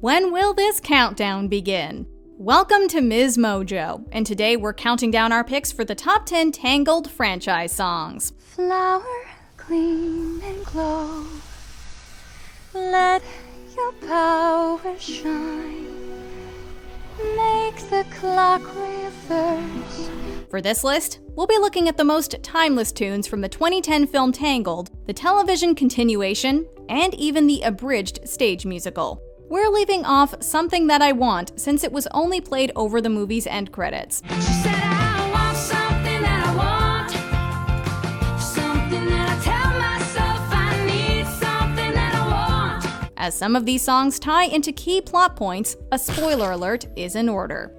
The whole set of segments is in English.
When will this countdown begin? Welcome to MsMojo, and today we're counting down our picks for the top 10 Tangled franchise songs. Flower, gleam and glow. Let your power shine. Make the clock reverse. For this list, we'll be looking at the most timeless tunes from the 2010 film Tangled, the television continuation, and even the abridged stage musical. We're leaving off Something That I Want since it was only played over the movie's end credits. She said, I want something that I want. Something that I tell myself I need. Something that I want. As some of these songs tie into key plot points, a spoiler alert is in order.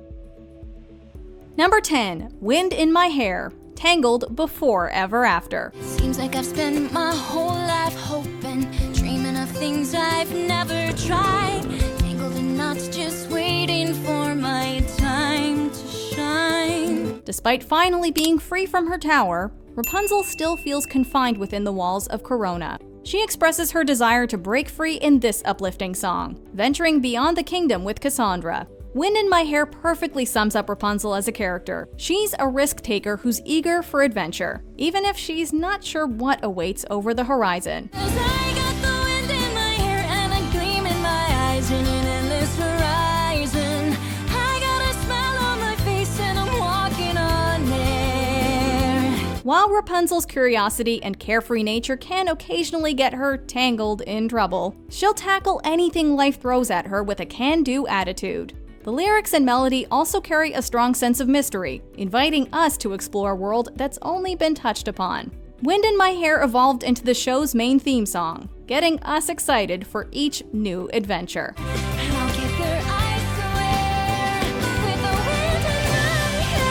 Number 10, Wind in My Hair, Tangled Before Ever After. Seems like I've spent my whole life hoping, dreaming of things I've never tried. Tangled in knots, just waiting for my time to shine. Despite finally being free from her tower, Rapunzel still feels confined within the walls of Corona. She expresses her desire to break free in this uplifting song, venturing beyond the kingdom with Cassandra. Wind in My Hair perfectly sums up Rapunzel as a character. She's a risk-taker who's eager for adventure, even if she's not sure what awaits over the horizon. 'Cause I got the wind in my hair and a gleam in my eyes in an endless horizon. I got a smile on my face and I'm walking on air. While Rapunzel's curiosity and carefree nature can occasionally get her tangled in trouble, she'll tackle anything life throws at her with a can-do attitude. The lyrics and melody also carry a strong sense of mystery, inviting us to explore a world that's only been touched upon. Wind in My Hair evolved into the show's main theme song, getting us excited for each new adventure. And I'll get there, I swear, with the wind in my hair.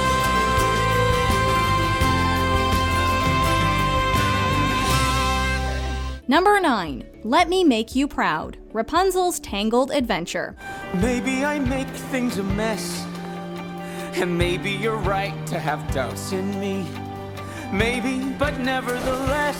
Number 9, Let Me Make You Proud, Rapunzel's Tangled Adventure. Maybe I make things a mess, and maybe you're right to have doubts in me. Maybe, but nevertheless,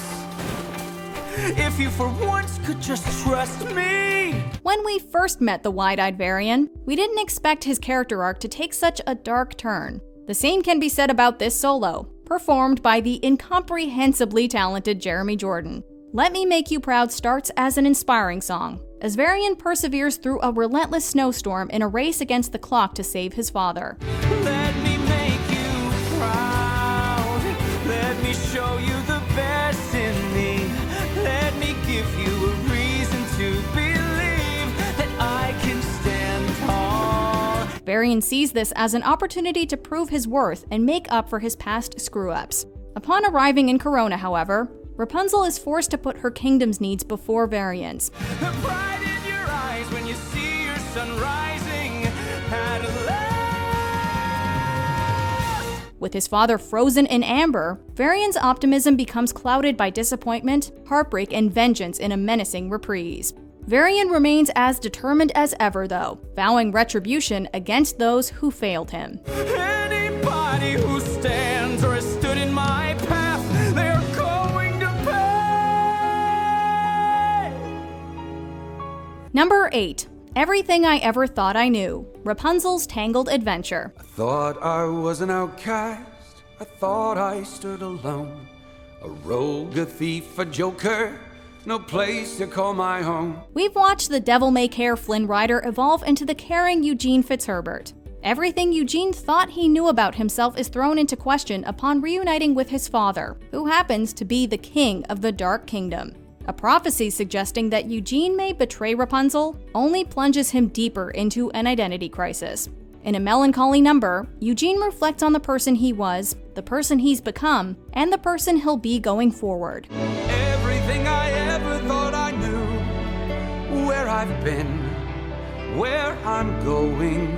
if you for once could just trust me. When we first met the wide-eyed Varian, we didn't expect his character arc to take such a dark turn. The same can be said about this solo, performed by the incomprehensibly talented Jeremy Jordan. Let Me Make You Proud starts as an inspiring song, as Varian perseveres through a relentless snowstorm in a race against the clock to save his father. Let me make you proud. Let me show you the best in me. Let me give you a reason to believe that I can stand tall. Varian sees this as an opportunity to prove his worth and make up for his past screw-ups. Upon arriving in Corona, however, Rapunzel is forced to put her kingdom's needs before Varian's. The pride in your eyes when you see your sun rising at last. With his father frozen in amber, Varian's optimism becomes clouded by disappointment, heartbreak, and vengeance in a menacing reprise. Varian remains as determined as ever, though, vowing retribution against those who failed him. Anybody who stands or has stood in my path, they're going to pay. Number 8, Everything I Ever Thought I Knew, Rapunzel's Tangled Adventure. I thought I was an outcast, I thought I stood alone. A rogue, a thief, a joker, no place to call my home. We've watched the devil-may-care Flynn Rider evolve into the caring Eugene Fitzherbert. Everything Eugene thought he knew about himself is thrown into question upon reuniting with his father, who happens to be the king of the Dark Kingdom. A prophecy suggesting that Eugene may betray Rapunzel only plunges him deeper into an identity crisis. In a melancholy number, Eugene reflects on the person he was, the person he's become, and the person he'll be going forward. Everything I ever thought I knew, where I've been, where I'm going.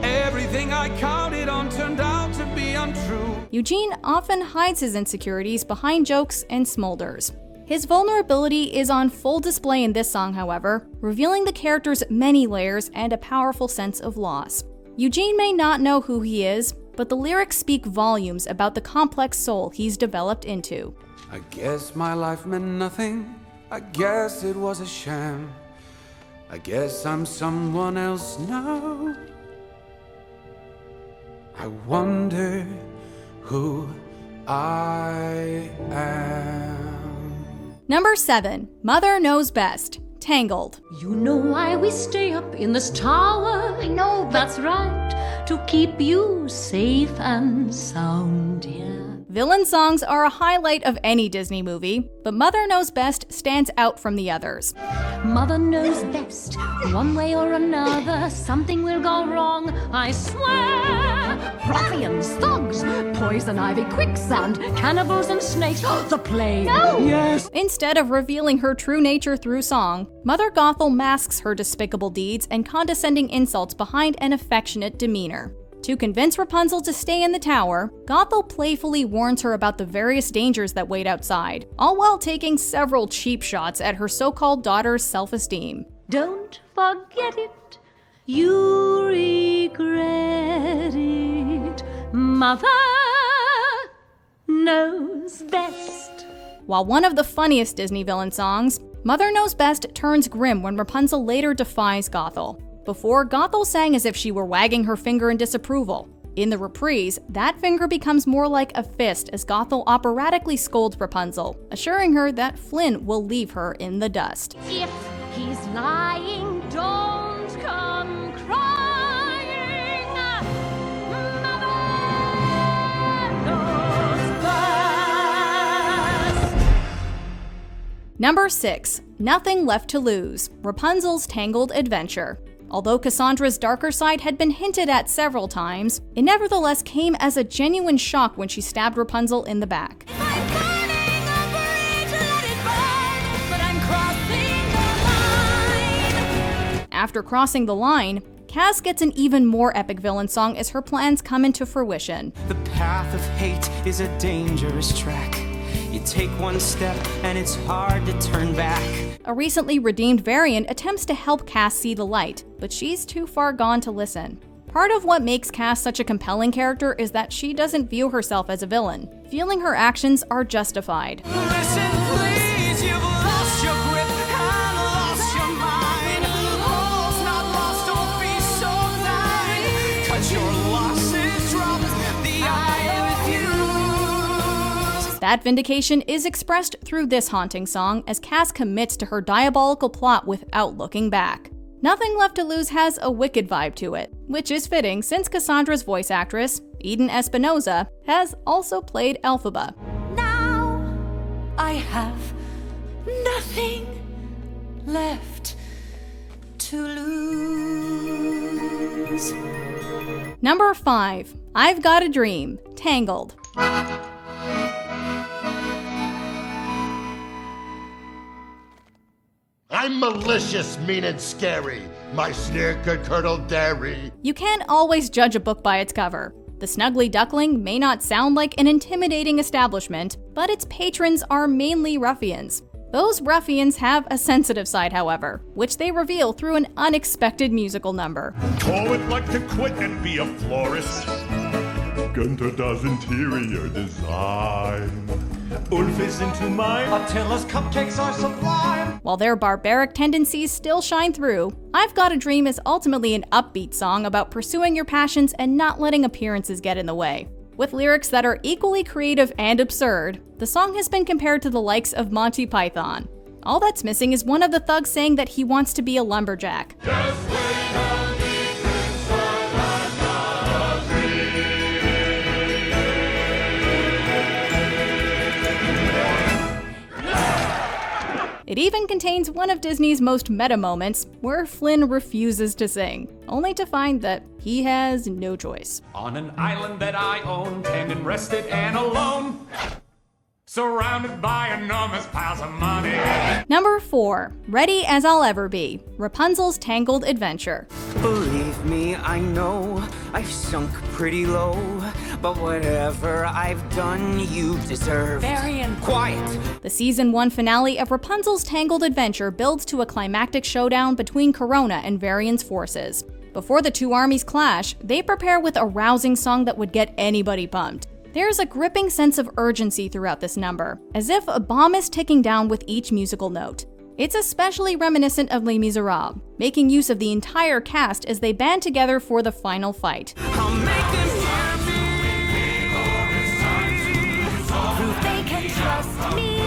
Everything I counted on turned out to be untrue. Eugene often hides his insecurities behind jokes and smolders. His vulnerability is on full display in this song, however, revealing the character's many layers and a powerful sense of loss. Eugene may not know who he is, but the lyrics speak volumes about the complex soul he's developed into. I guess my life meant nothing, I guess it was a sham. I guess I'm someone else now. I wonder who I am. Number 7. Mother Knows Best. Tangled. You know why we stay up in this tower? I know, that's right, to keep you safe and sound, yeah. Villain songs are a highlight of any Disney movie, but Mother Knows Best stands out from the others. Mother knows best, one way or another, something will go wrong, I swear. Ruffians, thugs, poison ivy, quicksand, cannibals and snakes, the plague. No! Yes! Instead of revealing her true nature through song, Mother Gothel masks her despicable deeds and condescending insults behind an affectionate demeanor. To convince Rapunzel to stay in the tower, Gothel playfully warns her about the various dangers that wait outside, all while taking several cheap shots at her so-called daughter's self-esteem. Don't forget it, you regret it. Mother knows best. While one of the funniest Disney villain songs, Mother Knows Best turns grim when Rapunzel later defies Gothel. Before, Gothel sang as if she were wagging her finger in disapproval. In the reprise, that finger becomes more like a fist as Gothel operatically scolds Rapunzel, assuring her that Flynn will leave her in the dust. If he's lying, don't come crying. Mother knows best. Number 6. Nothing Left to Lose. Rapunzel's Tangled Adventure. Although Cassandra's darker side had been hinted at several times, it nevertheless came as a genuine shock when she stabbed Rapunzel in the back. I'm burning a bridge, let it burn, but I'm crossing the line. After crossing the line, Cass gets an even more epic villain song as her plans come into fruition. The path of hate is a dangerous track. You take one step and it's hard to turn back. A recently redeemed Varian attempts to help Cass see the light, but she's too far gone to listen. Part of what makes Cass such a compelling character is that she doesn't view herself as a villain, feeling her actions are justified. Listen, please, you've lost your grip and lost your mind. All's not lost, don't be so blind. Cut your losses, drop the I refuse. That vindication is expressed through this haunting song as Cass commits to her diabolical plot without looking back. Nothing Left to Lose has a wicked vibe to it, which is fitting since Cassandra's voice actress, Eden Espinosa, has also played Elphaba. Now I have nothing left to lose. Number 5. I've Got a Dream. Tangled. I'm malicious, mean and scary. My sneer could curdle dairy. You can't always judge a book by its cover. The Snuggly Duckling may not sound like an intimidating establishment, but its patrons are mainly ruffians. Those ruffians have a sensitive side, however, which they reveal through an unexpected musical number. Poet like to quit and be a florist. Gunter does interior design. Ulf is into mine. Attila's cupcakes are sublime. While their barbaric tendencies still shine through, I've Got a Dream is ultimately an upbeat song about pursuing your passions and not letting appearances get in the way. With lyrics that are equally creative and absurd, the song has been compared to the likes of Monty Python. All that's missing is one of the thugs saying that he wants to be a lumberjack. It even contains one of Disney's most meta moments, where Flynn refuses to sing, only to find that he has no choice. On an island that I own, tending, rested and alone, surrounded by enormous piles of money. Number 4. Ready as I'll Ever Be. Rapunzel's Tangled Adventure. Believe me, I know I've sunk pretty low, but whatever I've done, you deserve. Varian. Quiet. The Season 1 finale of Rapunzel's Tangled Adventure builds to a climactic showdown between Corona and Varian's forces. Before the two armies clash, they prepare with a rousing song that would get anybody pumped. There's a gripping sense of urgency throughout this number, as if a bomb is ticking down with each musical note. It's especially reminiscent of Les Miserables, making use of the entire cast as they band together for the final fight. I'll make them hear me. Proof they can trust me.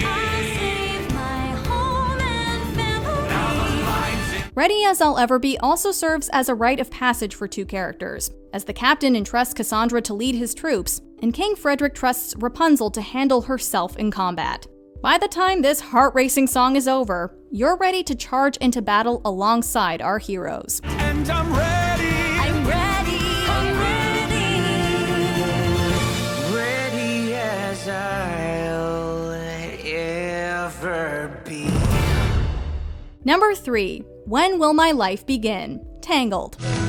I'll save my home and family. Ready as I'll Ever Be also serves as a rite of passage for two characters, as the captain entrusts Cassandra to lead his troops, and King Frederick trusts Rapunzel to handle herself in combat. By the time this heart-racing song is over, you're ready to charge into battle alongside our heroes. And I'm ready. I'm ready. I'm ready. Ready as I'll ever be. Number 3. When Will My Life Begin? Tangled. 7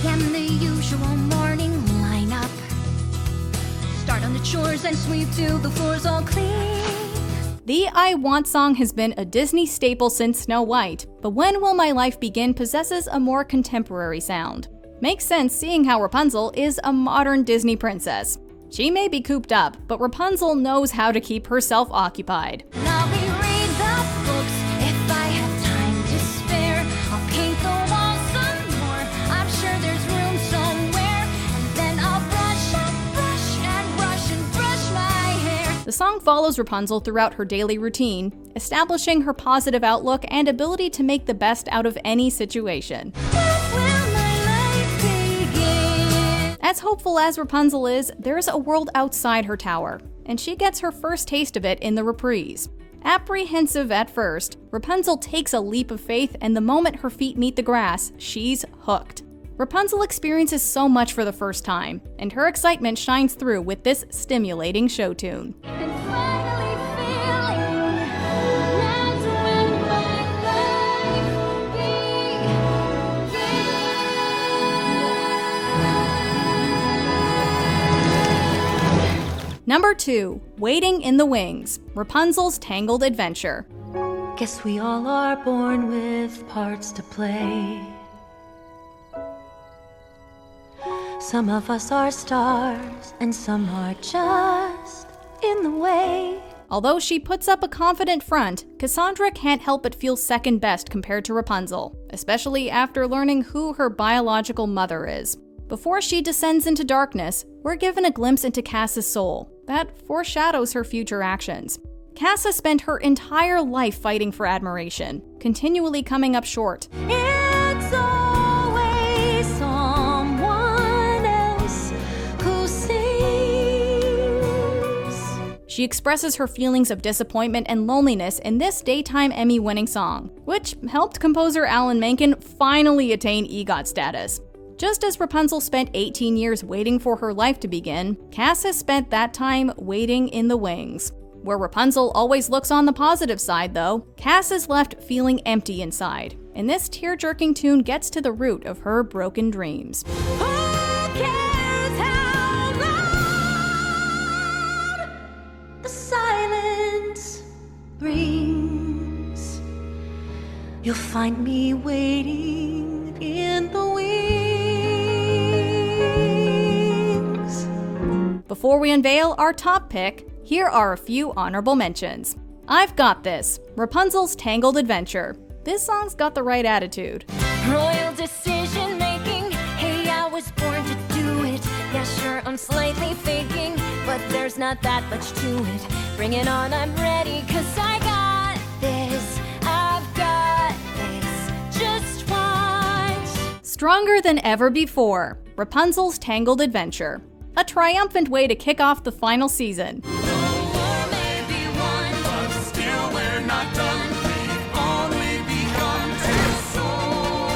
a.m. the usual morning lineup. Start on the chores and sweep till the floor's all clean. The I Want song has been a Disney staple since Snow White, but When Will My Life Begin possesses a more contemporary sound. Makes sense seeing how Rapunzel is a modern Disney princess. She may be cooped up, but Rapunzel knows how to keep herself occupied. Now we read the books. If I have time to spare, I'll paint the walls some more. I'm sure there's room somewhere. And then I'll brush and brush my hair. The song follows Rapunzel throughout her daily routine, establishing her positive outlook and ability to make the best out of any situation. When will my life begin? As hopeful as Rapunzel is, there's a world outside her tower, and she gets her first taste of it in the reprise. Apprehensive at first, Rapunzel takes a leap of faith, and the moment her feet meet the grass, she's hooked. Rapunzel experiences so much for the first time, and her excitement shines through with this stimulating show tune. And finally feeling that's when my life begins. Number 2. Waiting in the Wings. Rapunzel's Tangled Adventure. Guess we all are born with parts to play. Some of us are stars, and some are just in the way. Although she puts up a confident front, Cassandra can't help but feel second best compared to Rapunzel, especially after learning who her biological mother is. Before she descends into darkness, we're given a glimpse into Cass's soul that foreshadows her future actions. Cassa spent her entire life fighting for admiration, continually coming up short. It's always someone else who sings. She expresses her feelings of disappointment and loneliness in this Daytime Emmy-winning song, which helped composer Alan Menken finally attain EGOT status. Just as Rapunzel spent 18 years waiting for her life to begin, Cassa spent that time waiting in the wings. Where Rapunzel always looks on the positive side, though, Cass is left feeling empty inside, and this tear-jerking tune gets to the root of her broken dreams. Who cares how loud The silence rings. You'll find me waiting in the wings. Before we unveil our top pick, here are a few honorable mentions. I've Got This, Rapunzel's Tangled Adventure. This song's got the right attitude. royal decision making? Hey, I was born to do it. Yeah, sure, I'm slightly faking, but there's not that much to it. Bring it on, I'm ready, 'cause I got this. I've got this. Just watch. Stronger than ever before, Rapunzel's Tangled Adventure. A triumphant way to kick off the final season. Or maybe one, But still we're not done. We've only begun to soar.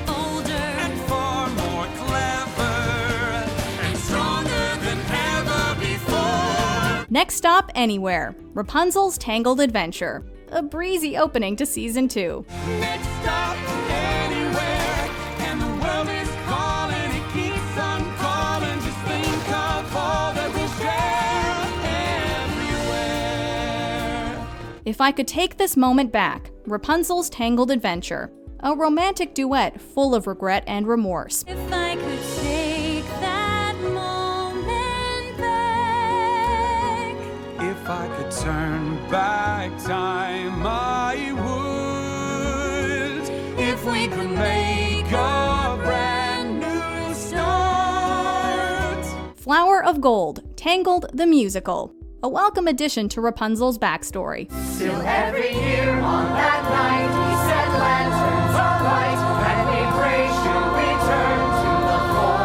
older. And far more clever. And stronger than ever before. Next stop, Anywhere, Rapunzel's Tangled Adventure. A breezy opening to Season 2. Next stop, anywhere. And the world is calling. It keeps on calling. Just think of all that we share everywhere. If I Could Take This Moment Back, Rapunzel's Tangled Adventure. A romantic duet full of regret and remorse. If I could take that moment back. If I could turn back time, I would. If we could make a brand new start. Flower of Gold, Tangled the Musical. A welcome addition to Rapunzel's backstory. Still every year on that night, he said lanterns are light, and we pray she'll return to the floor.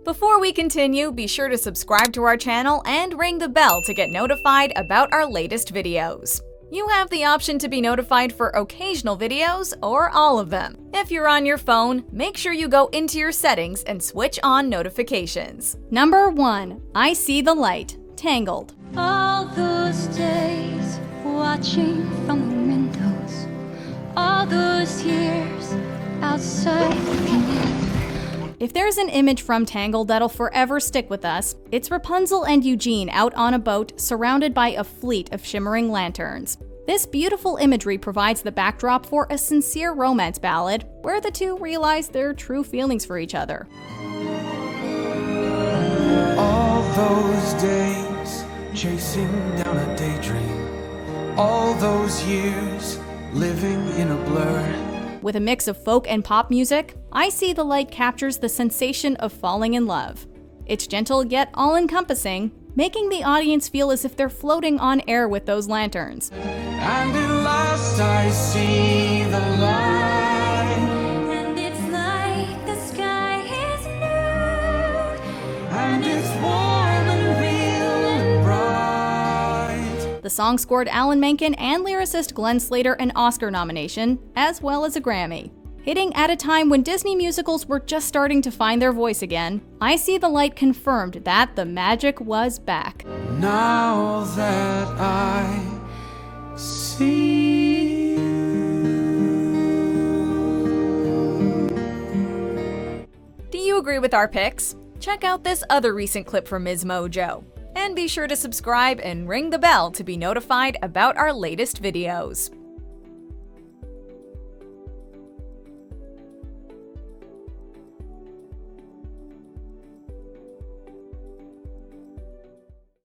Before we continue, be sure to subscribe to our channel and ring the bell to get notified about our latest videos. You have the option to be notified for occasional videos or all of them. If you're on your phone, make sure you go into your settings and switch on notifications. Number 1. I See the Light, Tangled. All those days watching from the windows, all those years outside looking in. If there's an image from Tangled that'll forever stick with us, it's Rapunzel and Eugene out on a boat surrounded by a fleet of shimmering lanterns. This beautiful imagery provides the backdrop for a sincere romance ballad where the two realize their true feelings for each other. All those days chasing down a daydream, all those years living in a blur. With a mix of folk and pop music, I See the Light captures the sensation of falling in love. It's gentle yet all-encompassing, making the audience feel as if they're floating on air with those lanterns. And at last I see the light, And it's like the sky is new, and it's warm and real and bright. The song scored Alan Menken and lyricist Glenn Slater an Oscar nomination, as well as a Grammy. Hitting at a time when Disney musicals were just starting to find their voice again, I See the Light confirmed that the magic was back. Now that I see you. Do you agree with our picks? Check out this other recent clip from MsMojo. And be sure to subscribe and ring the bell to be notified about our latest videos.